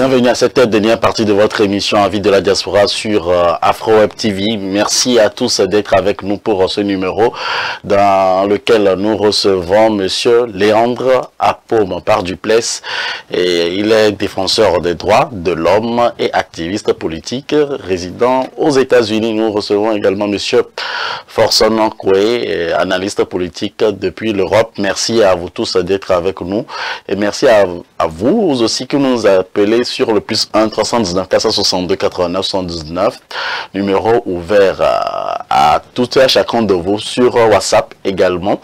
Bienvenue à cette dernière partie de votre émission Avis de la diaspora sur Afro Web TV. Merci à tous d'être avec nous pour ce numéro dans lequel nous recevons Monsieur Léandre Apom par Duplessis. Et il est défenseur des droits de l'homme et activiste politique résident aux États-Unis. Nous recevons également Monsieur Forson Koué, analyste politique depuis l'Europe. Merci à vous tous d'être avec nous et merci à vous aussi que nous appelez sur le +1 319 462 89 79, numéro ouvert à tout et à chacun de vous sur WhatsApp également.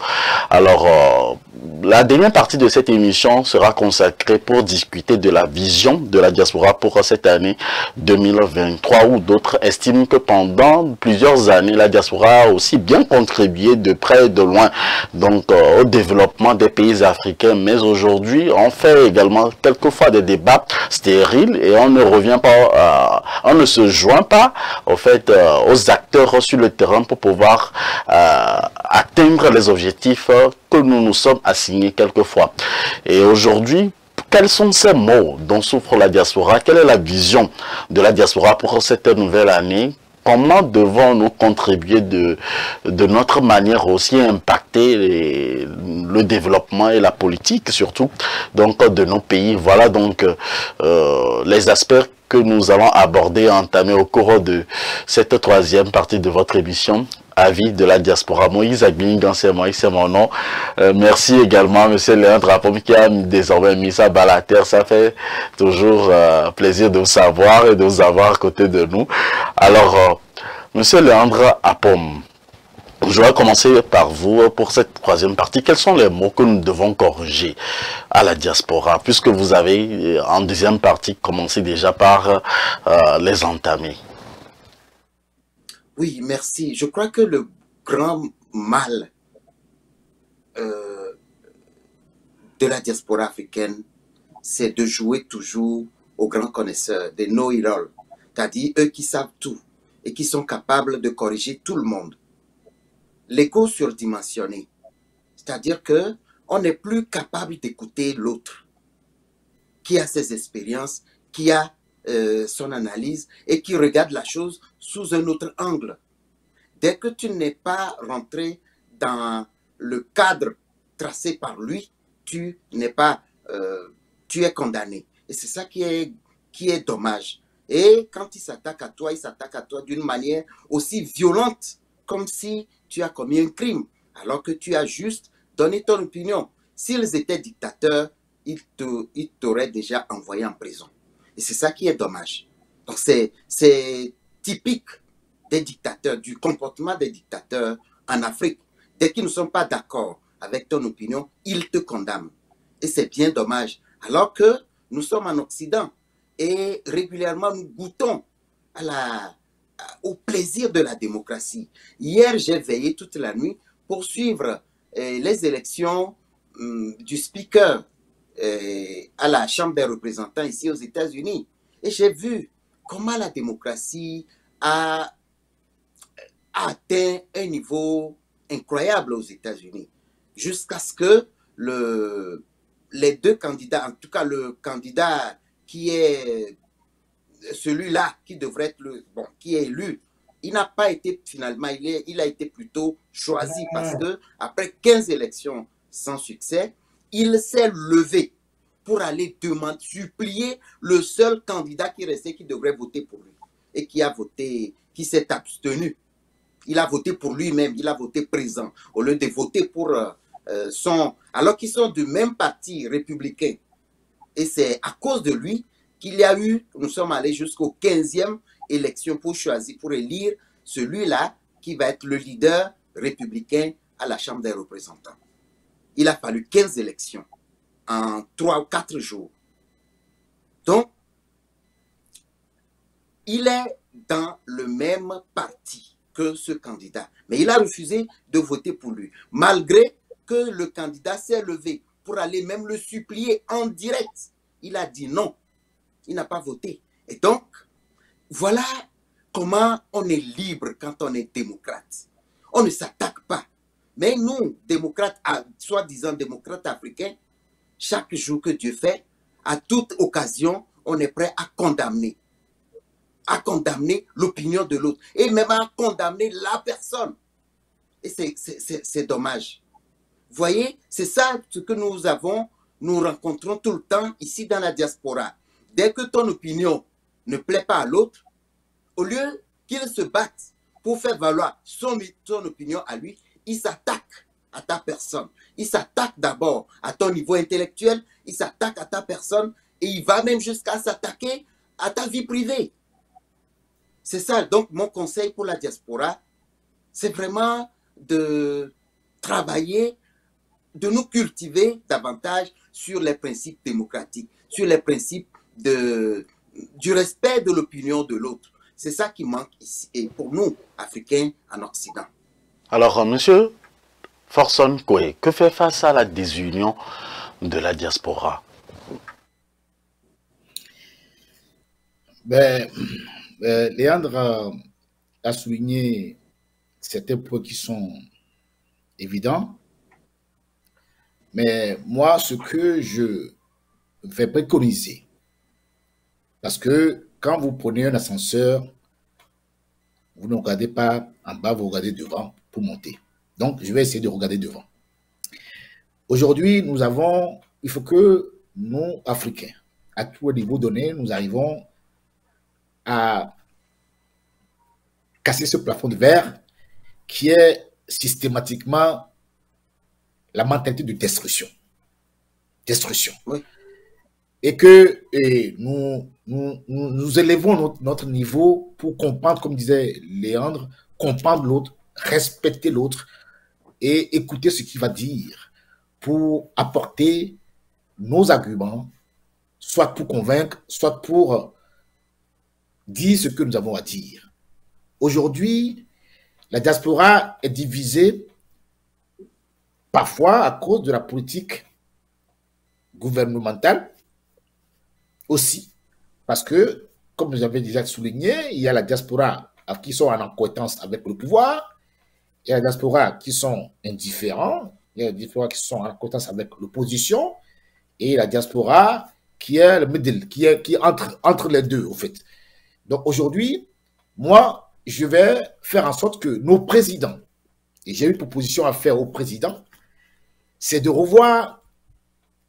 Alors, la dernière partie de cette émission sera consacrée pour discuter de la vision de la diaspora pour cette année 2023, où d'autres estiment que pendant plusieurs années, la diaspora a aussi bien contribué de près et de loin donc au développement des pays africains. Mais aujourd'hui, on fait également quelquefois des débats stériles et on ne revient pas, on ne se joint pas au fait aux acteurs sur le terrain pour pouvoir atteindre les objectifs que nous nous sommes assignés quelquefois. Et aujourd'hui, quels sont ces mots dont souffre la diaspora? Quelle est la vision de la diaspora pour cette nouvelle année? Comment devons-nous contribuer de notre manière aussi à impacter le développement et la politique surtout donc de nos pays? Voilà donc les aspects que nous allons aborder et entamer au cours de cette troisième partie de votre émission Avis de la diaspora. Moïse Agbingan, c'est Moïse, c'est mon nom. Merci également à M. Léandre Apom qui a désormais mis sa balle à terre. Ça fait toujours plaisir de vous savoir et de vous avoir à côté de nous. Alors, M. Léandre Apom, je vais commencer par vous pour cette troisième partie. Quels sont les mots que nous devons corriger à la diaspora, puisque vous avez en deuxième partie commencé déjà par les entamer? Oui, merci. Je crois que le grand mal de la diaspora africaine, c'est de jouer toujours aux grands connaisseurs, des know-it-all, c'est-à-dire eux qui savent tout et qui sont capables de corriger tout le monde. L'ego surdimensionné, c'est-à-dire que on n'est plus capable d'écouter l'autre, qui a ses expériences, qui a son analyse et qui regarde la chose sous un autre angle. Dès que tu n'es pas rentré dans le cadre tracé par lui, tu es condamné. Et c'est ça qui est dommage. Et quand il s'attaque à toi d'une manière aussi violente, comme si tu as commis un crime, alors que tu as juste donné ton opinion. S'ils étaient dictateurs, ils t'auraient déjà envoyé en prison. Et c'est ça qui est dommage. Donc c'est typique des dictateurs, du comportement des dictateurs en Afrique. Dès qu'ils ne sont pas d'accord avec ton opinion, ils te condamnent. Et c'est bien dommage. Alors que nous sommes en Occident et régulièrement nous goûtons au plaisir de la démocratie. Hier, j'ai veillé toute la nuit pour suivre les élections du speaker à la Chambre des représentants ici aux États-Unis. Et j'ai vu comment la démocratie a atteint un niveau incroyable aux États-Unis. Jusqu'à ce que les deux candidats, en tout cas le candidat qui est celui-là qui devrait être qui est élu, il n'a pas été finalement, il a été plutôt choisi parce que après 15 élections sans succès, il s'est levé pour aller supplier le seul candidat qui restait, qui devrait voter pour lui et qui s'est abstenu. Il a voté pour lui-même, il a voté présent au lieu de voter pour alors qu'ils sont du même parti républicain. Et c'est à cause de lui qu'il y a eu, nous sommes allés jusqu'au 15e élection pour choisir, pour élire celui-là qui va être le leader républicain à la Chambre des représentants. Il a fallu 15 élections en 3 ou 4 jours. Donc, il est dans le même parti que ce candidat. Mais il a refusé de voter pour lui, malgré que le candidat s'est levé pour aller même le supplier en direct. Il a dit non. Il n'a pas voté. Et donc, voilà comment on est libre quand on est démocrate. On ne s'attaque pas. Mais nous, démocrates, soi-disant démocrates africains, chaque jour que Dieu fait, à toute occasion, on est prêt à condamner l'opinion de l'autre et même à condamner la personne. Et c'est dommage. Vous voyez, c'est ça ce que nous rencontrons tout le temps ici dans la diaspora. Dès que ton opinion ne plaît pas à l'autre, au lieu qu'il se batte pour faire valoir son opinion à lui, il s'attaque à ta personne. Il s'attaque d'abord à ton niveau intellectuel, il s'attaque à ta personne et il va même jusqu'à s'attaquer à ta vie privée. C'est ça, donc mon conseil pour la diaspora, c'est vraiment de travailler, de nous cultiver davantage sur les principes démocratiques, sur les principes du respect de l'opinion de l'autre. C'est ça qui manque ici, et pour nous, Africains en Occident. Alors, monsieur Forson Koué, que fait face à la désunion de la diaspora? Léandre a souligné certains points qui sont évidents, mais moi, ce que je vais préconiser, parce que quand vous prenez un ascenseur, vous ne regardez pas en bas, vous regardez devant pour monter. Donc, je vais essayer de regarder devant. Aujourd'hui, il faut que nous, Africains, à tous les niveaux donnés, nous arrivons à casser ce plafond de verre qui est systématiquement la mentalité de destruction. Destruction. Oui. Et que nous élevons notre niveau pour comprendre, comme disait Léandre, comprendre l'autre, respecter l'autre et écouter ce qu'il va dire pour apporter nos arguments, soit pour convaincre, soit pour dire ce que nous avons à dire. Aujourd'hui, la diaspora est divisée parfois à cause de la politique gouvernementale aussi, parce que, comme j'avais déjà souligné, il y a la diaspora qui sont en accointance avec le pouvoir, il y a la diaspora qui sont indifférents, il y a la diaspora qui sont en accointance avec l'opposition, et la diaspora qui est le middle, qui est entre les deux, au fait. Donc aujourd'hui, moi, je vais faire en sorte que nos présidents, et j'ai une proposition à faire aux présidents, c'est de revoir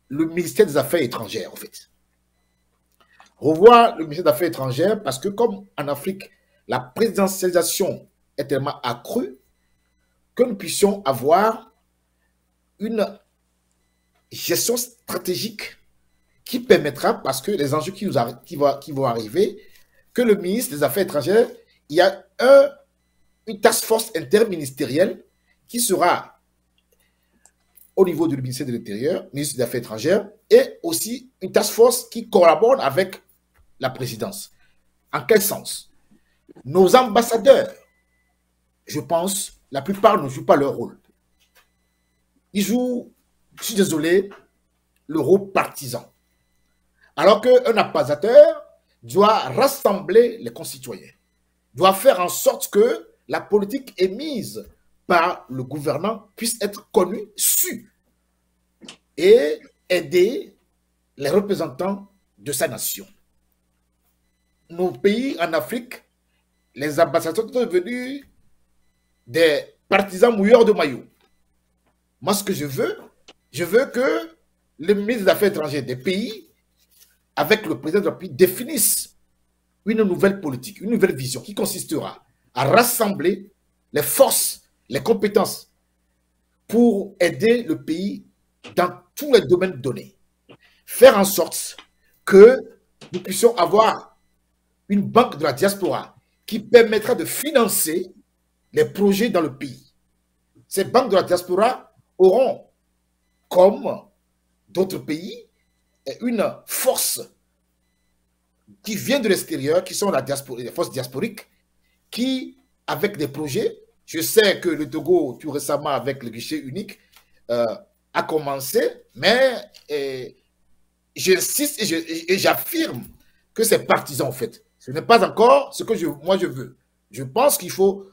le ministère des Affaires étrangères, en fait. Revoir le ministère des Affaires étrangères parce que comme en Afrique, la présidentialisation est tellement accrue que nous puissions avoir une gestion stratégique qui permettra, parce que les enjeux qui vont arriver, que le ministre des Affaires étrangères, il y a une task force interministérielle qui sera au niveau du ministère de l'Intérieur, ministre des Affaires étrangères, et aussi une task force qui collabore avec la présidence. En quel sens? Nos ambassadeurs, je pense, la plupart ne jouent pas leur rôle. Ils jouent, je suis désolé, le rôle partisan. Alors qu'un ambassadeur doit rassembler les concitoyens, doit faire en sorte que la politique émise par le gouvernant puisse être connue, su, et aider les représentants de sa nation. Nos pays en Afrique, les ambassadeurs sont devenus des partisans mouilleurs de maillots. Moi, ce que je veux que le ministre des Affaires étrangères des pays, avec le président de la pays, définissent une nouvelle politique, une nouvelle vision qui consistera à rassembler les forces, les compétences pour aider le pays dans tous les domaines donnés. Faire en sorte que nous puissions avoir une banque de la diaspora qui permettra de financer les projets dans le pays. Ces banques de la diaspora auront, comme d'autres pays, une force qui vient de l'extérieur, qui sont les forces diasporiques, qui, avec des projets, je sais que le Togo, tout récemment, avec le guichet unique, a commencé, mais j'insiste et j'affirme que c'est partisan, en fait. Ce n'est pas encore ce que moi je veux. Je pense qu'il faut,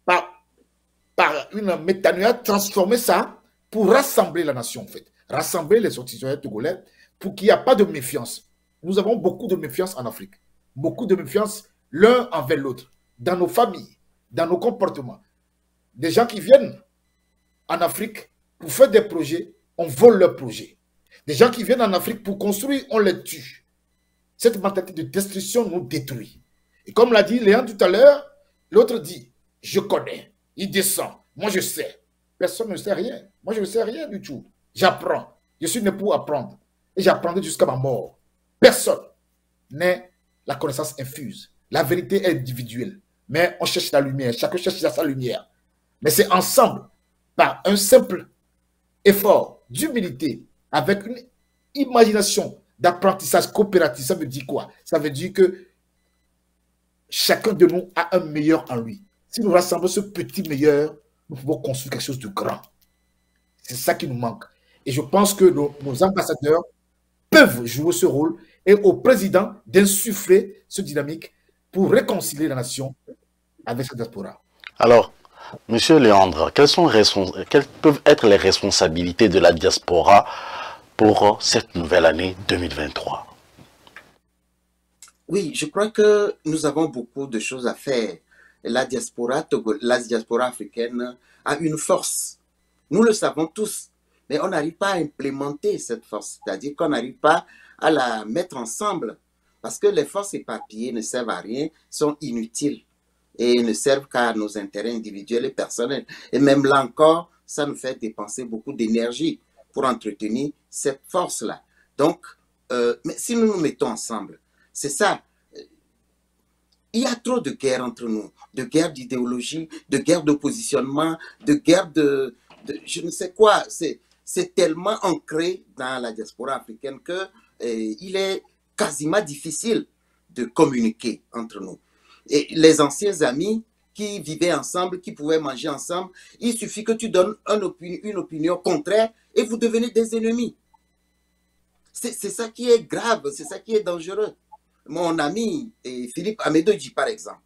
par une méthanoïa, transformer ça pour rassembler la nation, en fait. Rassembler les citoyens togolais pour qu'il n'y ait pas de méfiance. nous avons beaucoup de méfiance en Afrique. Beaucoup de méfiance l'un envers l'autre, dans nos familles, dans nos comportements. Des gens qui viennent en Afrique pour faire des projets, on vole leurs projets. Des gens qui viennent en Afrique pour construire, on les tue. Cette mentalité de destruction nous détruit. Et comme l'a dit Léon tout à l'heure, l'autre dit, je connais, il descend, moi je sais. Personne ne sait rien. Moi je ne sais rien du tout. J'apprends. Je suis né pour apprendre. Et j'apprendrai jusqu'à ma mort. Personne n'est la connaissance infuse. La vérité est individuelle. Mais on cherche la lumière. Chacun cherche sa lumière. Mais c'est ensemble, par un simple effort d'humilité, avec une imagination d'apprentissage coopératif. Ça veut dire quoi? Ça veut dire que chacun de nous a un meilleur en lui. Si nous rassemblons ce petit meilleur, nous pouvons construire quelque chose de grand. C'est ça qui nous manque. Et je pense que nos ambassadeurs peuvent jouer ce rôle et au président d'insuffler ce dynamique pour réconcilier la nation avec sa diaspora. Alors, Monsieur Léandre, quelles peuvent être les responsabilités de la diaspora pour cette nouvelle année 2023? Oui, je crois que nous avons beaucoup de choses à faire. La diaspora africaine a une force. Nous le savons tous, mais on n'arrive pas à implémenter cette force, c'est-à-dire qu'on n'arrive pas à la mettre ensemble, parce que les forces éparpillées ne servent à rien, sont inutiles et ne servent qu'à nos intérêts individuels et personnels. Et même là encore, ça nous fait dépenser beaucoup d'énergie pour entretenir cette force-là. Donc, mais si nous nous mettons ensemble, c'est ça. Il y a trop de guerres entre nous, de guerres d'idéologie, de guerres de positionnement, de guerres de je ne sais quoi. C'est tellement ancré dans la diaspora africaine que il est quasiment difficile de communiquer entre nous. Et les anciens amis qui vivaient ensemble, qui pouvaient manger ensemble, il suffit que tu donnes une opinion contraire et vous devenez des ennemis. C'est ça qui est grave, c'est ça qui est dangereux. Mon ami Philippe Amédodji, par exemple,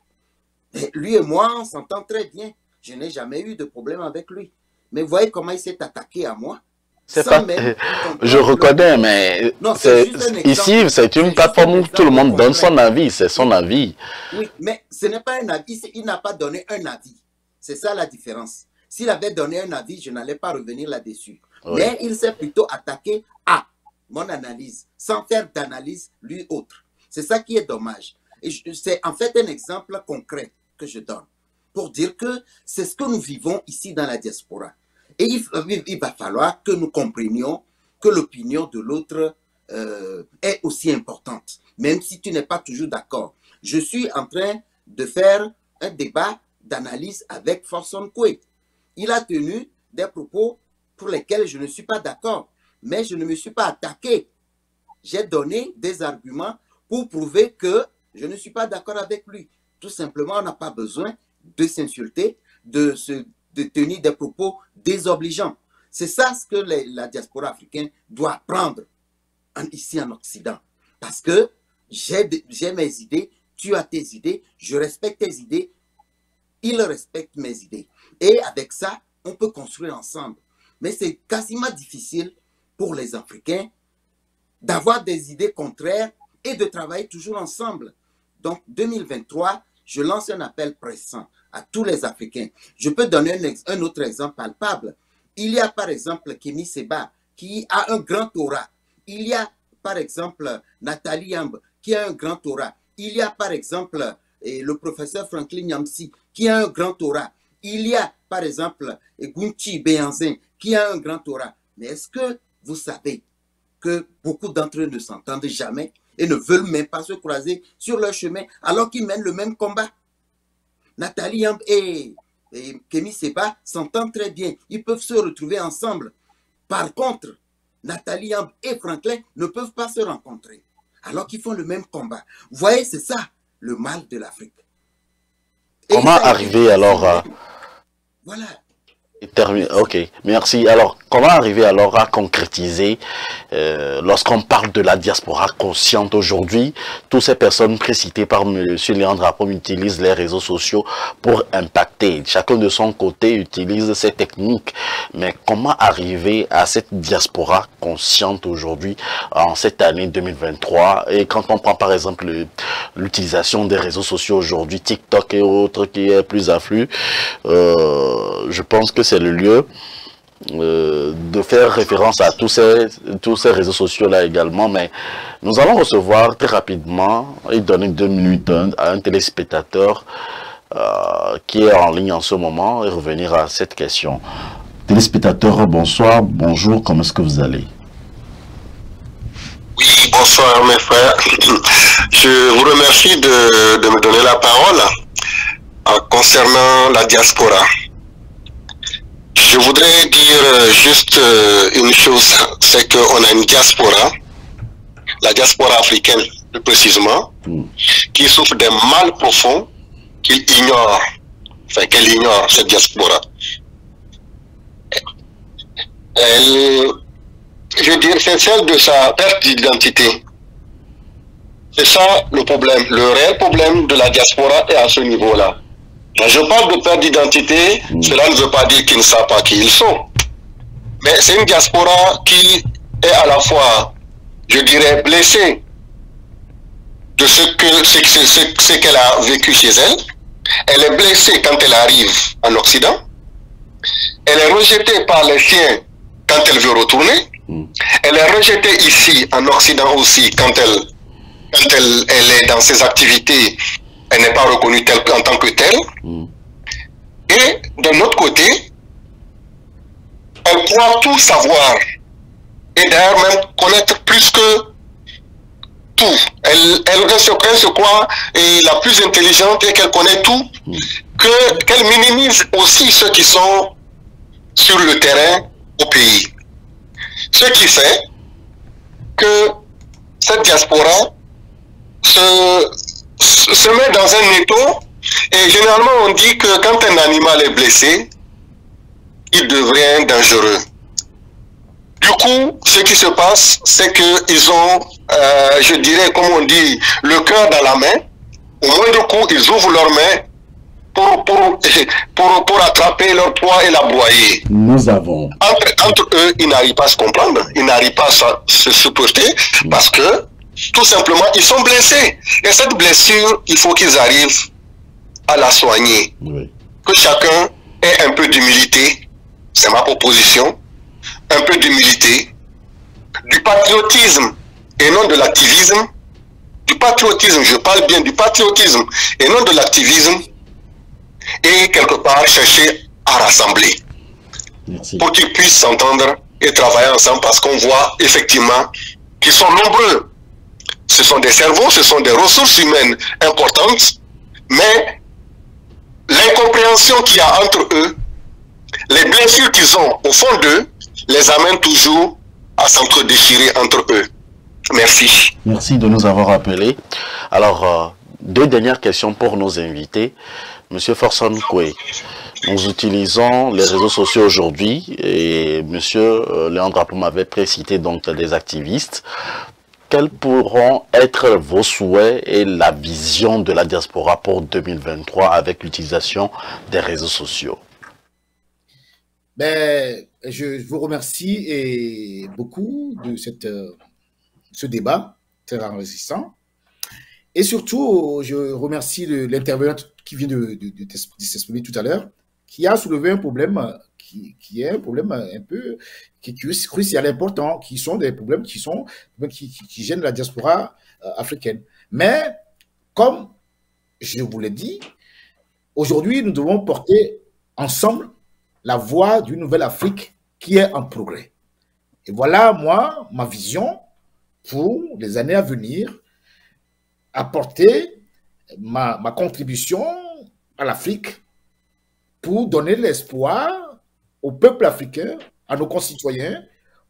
lui et moi, on s'entend très bien. Je n'ai jamais eu de problème avec lui. Mais voyez comment il s'est attaqué à moi. Je reconnais, mais non, ici, c'est une plateforme où tout le monde donne son avis, c'est son avis. Oui, mais ce n'est pas un avis, il n'a pas donné un avis. C'est ça la différence. S'il avait donné un avis, je n'allais pas revenir là-dessus. Oui. Mais il s'est plutôt attaqué à mon analyse, sans faire d'analyse lui autre. C'est ça qui est dommage. Et c'est en fait un exemple concret que je donne pour dire que c'est ce que nous vivons ici dans la diaspora. Et il va falloir que nous comprenions que l'opinion de l'autre est aussi importante, même si tu n'es pas toujours d'accord. Je suis en train de faire un débat d'analyse avec Forson Koué. Il a tenu des propos pour lesquels je ne suis pas d'accord, mais je ne me suis pas attaqué. J'ai donné des arguments pour prouver que je ne suis pas d'accord avec lui. Tout simplement, on n'a pas besoin de s'insulter, de tenir des propos désobligeants. C'est ça ce que la diaspora africaine doit apprendre ici en Occident. Parce que j'ai mes idées, tu as tes idées, je respecte tes idées, il respecte mes idées. Et avec ça, on peut construire ensemble. Mais c'est quasiment difficile pour les Africains d'avoir des idées contraires et de travailler toujours ensemble. Donc, 2023, je lance un appel pressant à tous les Africains. Je peux donner un autre exemple palpable. Il y a par exemple Kémy Séba qui a un grand aura. Il y a par exemple Nathalie Yamb qui a un grand aura. Il y a par exemple le professeur Franklin Nyamsi qui a un grand aura. Il y a par exemple Gunchi Beyanzin qui a un grand aura. Mais est-ce que vous savez que beaucoup d'entre eux ne s'entendent jamais et ne veulent même pas se croiser sur leur chemin alors qu'ils mènent le même combat? Nathalie Yamb et Kémy Séba s'entendent très bien. Ils peuvent se retrouver ensemble. Par contre, Nathalie Yamb et Franklin ne peuvent pas se rencontrer alors qu'ils font le même combat. Vous voyez, c'est ça le mal de l'Afrique. Comment arriver alors à... Voilà. Ok, merci. Alors, comment arriver alors à concrétiser, lorsqu'on parle de la diaspora consciente aujourd'hui, toutes ces personnes précitées par M. Léandre Apom utilisent les réseaux sociaux pour impacter. Chacun de son côté utilise ces techniques. Mais comment arriver à cette diaspora consciente aujourd'hui, en cette année 2023? Et quand on prend par exemple l'utilisation des réseaux sociaux aujourd'hui, TikTok et autres, qui est plus afflux, je pense que c'est le lieu de faire référence à tous ces réseaux sociaux là également. Mais nous allons recevoir très rapidement et donner 2 minutes à un téléspectateur qui est en ligne en ce moment et revenir à cette question. Téléspectateur, bonsoir, bonjour, comment est-ce que vous allez? Oui, bonsoir mes frères. Je vous remercie de me donner la parole concernant la diaspora. Je voudrais dire juste une chose, c'est qu'on a une diaspora, la diaspora africaine plus précisément, qui souffre d'un mal profond qu'elle ignore, cette diaspora. Je veux dire, c'est celle de sa perte d'identité. C'est ça le problème. Le réel problème de la diaspora est à ce niveau-là. Quand je parle de perte d'identité, cela ne veut pas dire qu'ils ne savent pas qui ils sont. Mais c'est une diaspora qui est à la fois, je dirais, blessée de ce qu'elle a vécu chez elle. Elle est blessée quand elle arrive en Occident. Elle est rejetée par les siens quand elle veut retourner. Elle est rejetée ici en Occident aussi quand elle est dans ses activités. Elle n'est pas reconnue telle en tant que telle. Et d'un autre côté, elle croit tout savoir. Et d'ailleurs même connaître plus que tout. Elle se croit la plus intelligente et qu'elle connaît tout. Qu'elle minimise aussi ceux qui sont sur le terrain au pays. Ce qui fait que cette diaspora se met dans un étau, et généralement on dit que quand un animal est blessé, il devient dangereux. Du coup, ce qui se passe, c'est qu'ils ont, je dirais, comme on dit, le cœur dans la main. Au moindre coup, ils ouvrent leurs mains pour attraper leur proie et la broyer. Nous avons... Entre eux, ils n'arrivent pas à se comprendre, ils n'arrivent pas à se supporter, parce que tout simplement, ils sont blessés. Et cette blessure, il faut qu'ils arrivent à la soigner. Que chacun ait un peu d'humilité, c'est ma proposition, un peu d'humilité, du patriotisme et non de l'activisme. Du patriotisme, je parle bien du patriotisme et non de l'activisme. Et quelque part, chercher à rassembler. Merci. Pour qu'ils puissent s'entendre et travailler ensemble, parce qu'on voit effectivement qu'ils sont nombreux. Ce sont des cerveaux, ce sont des ressources humaines importantes, mais l'incompréhension qu'il y a entre eux, les blessures qu'ils ont au fond d'eux, les amènent toujours à s'entre-déchirer entre eux. Merci. Merci de nous avoir appelés. Alors, 2 dernières questions pour nos invités. Monsieur Forson Koué, nous utilisons les réseaux sociaux aujourd'hui et Monsieur Léandre Apom avait précité donc des activistes. Quels pourront être vos souhaits et la vision de la diaspora pour 2023 avec l'utilisation des réseaux sociaux? Je vous remercie beaucoup de ce débat très enrichissant. Et surtout, je remercie l'intervenant qui vient de s'exprimer tout à l'heure, qui a soulevé un problème qui est un problème un peu qui est crucial, important, qui sont des problèmes qui gênent la diaspora africaine. Mais, comme je vous l'ai dit, aujourd'hui, nous devons porter ensemble la voix d'une nouvelle Afrique qui est en progrès. Et voilà, moi, ma vision pour les années à venir, apporter ma contribution à l'Afrique pour donner l'espoir au peuple africain, à nos concitoyens,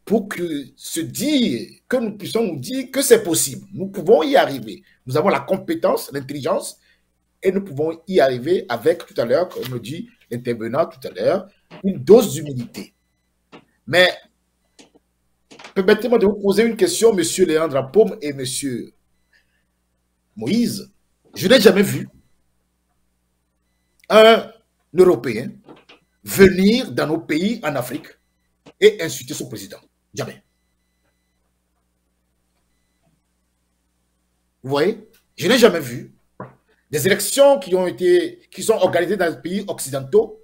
pour que nous puissions nous dire que c'est possible. Nous pouvons y arriver. Nous avons la compétence, l'intelligence et nous pouvons y arriver avec, tout à l'heure, comme le dit l'intervenant tout à l'heure, une dose d'humilité. Mais permettez-moi de vous poser une question, M. Léandre Apom et M. Moïse. Je n'ai jamais vu un Européen venir dans nos pays en Afrique et insulter son président. Jamais. Vous voyez? Je n'ai jamais vu des élections qui sont organisées dans les pays occidentaux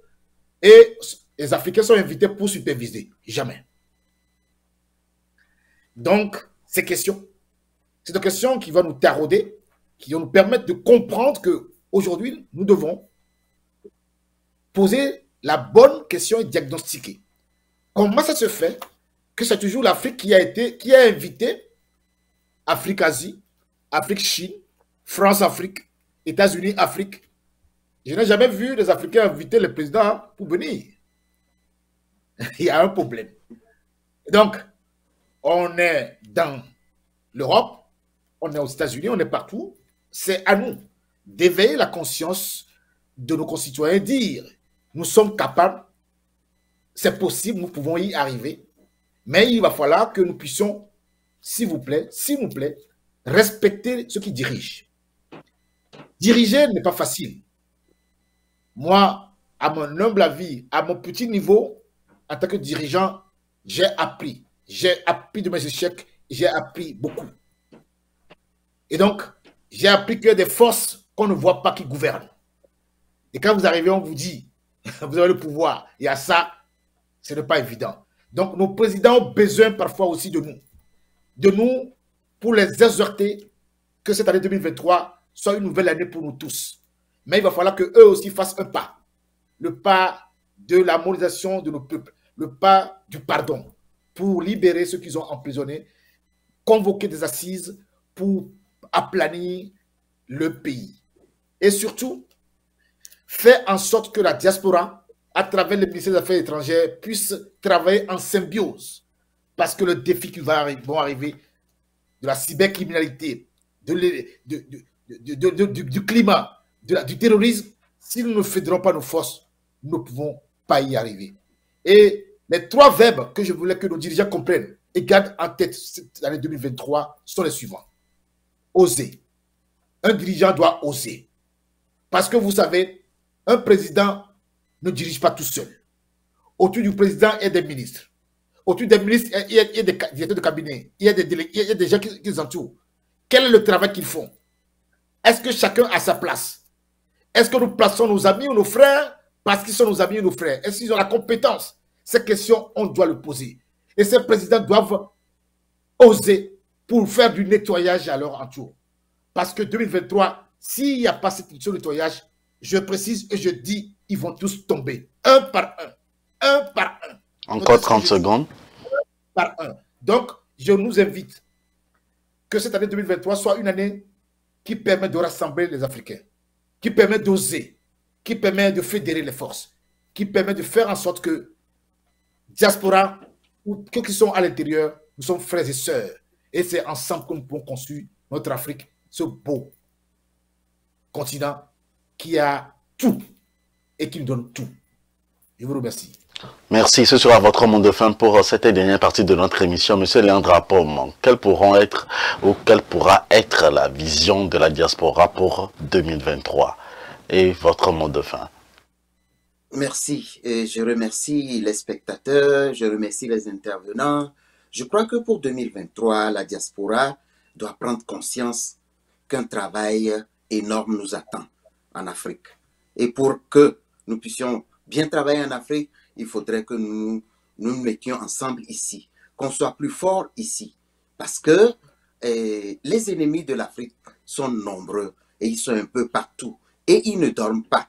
et les Africains sont invités pour superviser. Jamais. Donc, c'est une question qui va nous tarauder, qui va nous permettre de comprendre qu'aujourd'hui, nous devons poser la bonne question et diagnostiquer. Comment ça se fait que c'est toujours l'Afrique qui a invité Afrique-Asie, Afrique-Chine, France-Afrique, États-Unis-Afrique. Je n'ai jamais vu les Africains inviter le président pour venir. Il y a un problème. Donc, on est dans l'Europe, on est aux États-Unis, on est partout. C'est à nous d'éveiller la conscience de nos concitoyens et dire, nous sommes capables, c'est possible, nous pouvons y arriver, mais il va falloir que nous puissions, s'il vous plaît, respecter ceux qui dirigent. Diriger n'est pas facile. Moi, à mon humble avis, à mon petit niveau, en tant que dirigeant, j'ai appris de mes échecs, j'ai appris beaucoup. Et donc, j'ai appris qu'il y a des forces qu'on ne voit pas qui gouvernent. Et quand vous arrivez, on vous dit, vous avez le pouvoir, il y a ça, ce n'est pas évident. Donc, nos présidents ont besoin parfois aussi de nous pour les exhorter que cette année 2023 soit une nouvelle année pour nous tous. Mais il va falloir qu'eux aussi fassent un pas. Le pas de la mobilisation de nos peuples, le pas du pardon pour libérer ceux qu'ils ont emprisonnés, convoquer des assises pour aplanir le pays. Et surtout, faire en sorte que la diaspora, à travers le ministère des Affaires étrangères, puisse travailler en symbiose. Parce que le défi qui va arriver de la cybercriminalité, du climat, du terrorisme, si nous ne fédérons pas nos forces, nous ne pouvons pas y arriver. Et les trois verbes que je voulais que nos dirigeants comprennent et gardent en tête cette année 2023 sont les suivants. Oser. Un dirigeant doit oser. Parce que vous savez, un président ne dirige pas tout seul. Autour du président, il y a des ministres. Autour des ministres, il y a des directeurs de cabinet. Il y a des délégués, il y a des gens qui les entourent. Quel est le travail qu'ils font? Est-ce que chacun a sa place? Est-ce que nous plaçons nos amis ou nos frères parce qu'ils sont nos amis ou nos frères? Est-ce qu'ils ont la compétence? Ces questions, on doit le poser. Et ces présidents doivent oser pour faire du nettoyage à leur entour. Parce que 2023, s'il n'y a pas ce nettoyage, je précise et je dis, ils vont tous tomber. Un par un. Un par un. Encore 30 secondes. Par un. Donc, je nous invite que cette année 2023 soit une année qui permet de rassembler les Africains, qui permet d'oser, qui permet de fédérer les forces, qui permet de faire en sorte que diaspora ou ceux qui sont à l'intérieur, nous sommes frères et sœurs. Et c'est ensemble que nous pouvons construire notre Afrique, ce beau continent qui a tout et qui nous donne tout. Je vous remercie. Merci. Ce sera votre mot de fin pour cette dernière partie de notre émission. Monsieur Léandre Apom, quelle pourra être la vision de la diaspora pour 2023 et votre mot de fin? Merci. Et je remercie les spectateurs, je remercie les intervenants. Je crois que pour 2023, la diaspora doit prendre conscience qu'un travail énorme nous attend en Afrique. Et pour que nous puissions bien travailler en Afrique, il faudrait que nous nous mettions ensemble ici, qu'on soit plus forts ici. Parce que les ennemis de l'Afrique sont nombreux et ils sont un peu partout. Et ils ne dorment pas.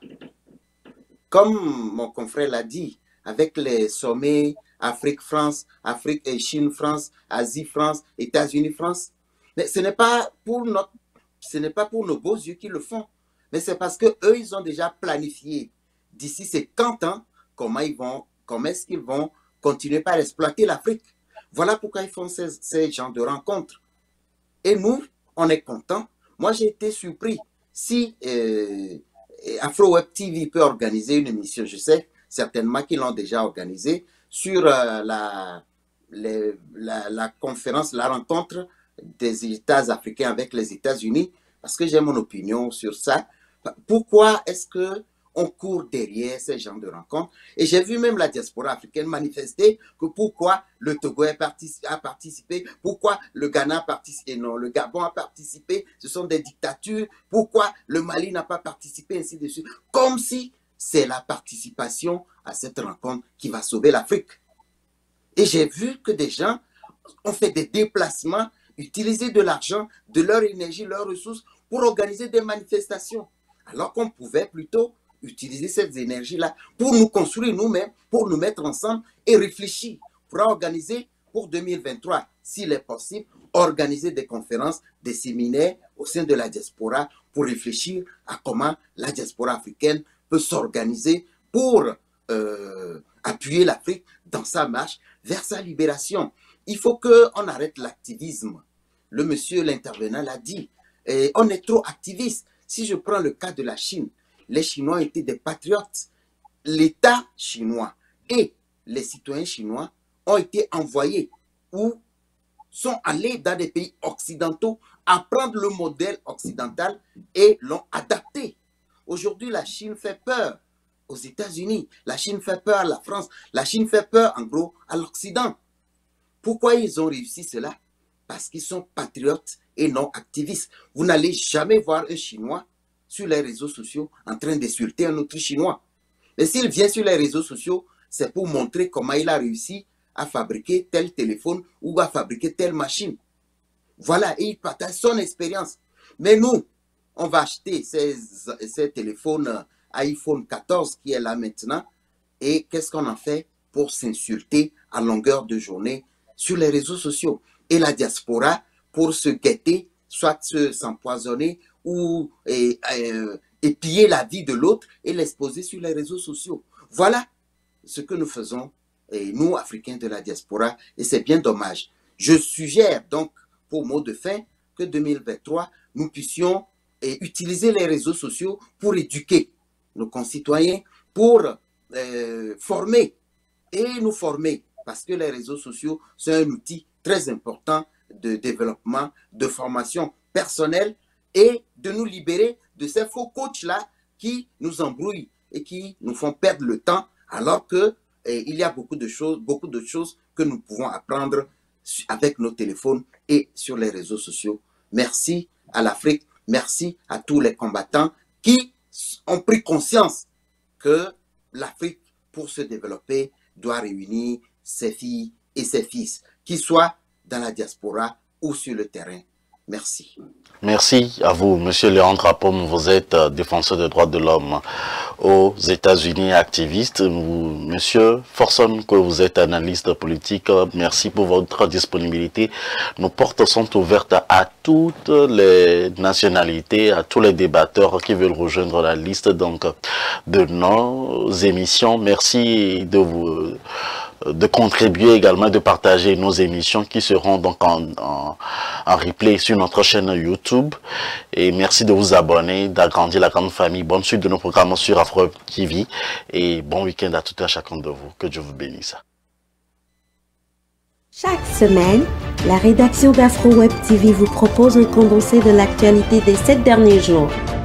Comme mon confrère l'a dit, avec les sommets Afrique-France, Afrique et Chine-France, Asie-France, États-Unis-France, mais ce n'est pas pour nos beaux yeux qu'ils le font, mais c'est parce qu'eux, ils ont déjà planifié d'ici ces 30 ans comment est-ce qu'ils vont continuer par exploiter l'Afrique. Voilà pourquoi ils font ces genres de rencontres. Et nous, on est contents. Moi, j'ai été surpris si Afro Web TV peut organiser une émission, je sais certainement qu'ils l'ont déjà organisée, sur la conférence, la rencontre des États africains avec les États-Unis, parce que j'ai mon opinion sur ça. Pourquoi est-ce qu'on court derrière ces genres de rencontres? Et j'ai vu même la diaspora africaine manifester que pourquoi le Togo a participé, pourquoi le Ghana a participé, non, le Gabon a participé, ce sont des dictatures, pourquoi le Mali n'a pas participé, ainsi de suite. Comme si c'est la participation à cette rencontre qui va sauver l'Afrique. Et j'ai vu que des gens ont fait des déplacements, utilisé de l'argent, de leur énergie, leurs ressources pour organiser des manifestations. Alors qu'on pouvait plutôt utiliser cette énergie-là pour nous construire nous-mêmes, pour nous mettre ensemble et réfléchir, pour organiser pour 2023, s'il est possible, organiser des conférences, des séminaires au sein de la diaspora pour réfléchir à comment la diaspora africaine peut s'organiser pour appuyer l'Afrique dans sa marche vers sa libération. Il faut qu'on arrête l'activisme. Le monsieur, l'intervenant, l'a dit. Et on est trop activiste. Si je prends le cas de la Chine, les Chinois étaient des patriotes. L'État chinois et les citoyens chinois ont été envoyés ou sont allés dans des pays occidentaux apprendre le modèle occidental et l'ont adapté. Aujourd'hui, la Chine fait peur aux États-Unis, la Chine fait peur à la France, la Chine fait peur en gros à l'Occident. Pourquoi ils ont réussi cela? Parce qu'ils sont patriotes et non activistes. Vous n'allez jamais voir un Chinois sur les réseaux sociaux en train d'insulter un autre Chinois. Mais s'il vient sur les réseaux sociaux, c'est pour montrer comment il a réussi à fabriquer tel téléphone ou à fabriquer telle machine. Voilà, et il partage son expérience. Mais nous, on va acheter ces téléphones iPhone 14 qui est là maintenant. Et qu'est-ce qu'on en fait pour s'insulter à longueur de journée sur les réseaux sociaux? Et la diaspora, pour se guetter, soit s'empoisonner ou épier la vie de l'autre et l'exposer sur les réseaux sociaux. Voilà ce que nous faisons, nous, Africains de la diaspora, et c'est bien dommage. Je suggère donc, pour mot de fin, que 2023, nous puissions utiliser les réseaux sociaux pour éduquer nos concitoyens, pour former et nous former, parce que les réseaux sociaux sont un outil très important de développement, de formation personnelle et de nous libérer de ces faux coachs-là qui nous embrouillent et qui nous font perdre le temps, alors que il y a beaucoup de choses que nous pouvons apprendre avec nos téléphones et sur les réseaux sociaux. Merci à l'Afrique, merci à tous les combattants qui ont pris conscience que l'Afrique, pour se développer, doit réunir ses filles et ses fils, qu'ils soient dans la diaspora ou sur le terrain. Merci. Merci à vous, Monsieur Léandre Apom. Vous êtes défenseur des droits de l'homme aux États-Unis, activiste. Monsieur Forson, que vous êtes analyste politique, merci pour votre disponibilité. Nos portes sont ouvertes à toutes les nationalités, à tous les débatteurs qui veulent rejoindre la liste donc de nos émissions. Merci de contribuer également, de partager nos émissions qui seront donc en replay sur notre chaîne YouTube. Et merci de vous abonner, d'agrandir la grande famille. Bonne suite de nos programmes sur Afro Web TV et bon week-end à tout et à chacun de vous. Que Dieu vous bénisse. Chaque semaine, la rédaction d'Afro Web TV vous propose un condensé de l'actualité des 7 derniers jours.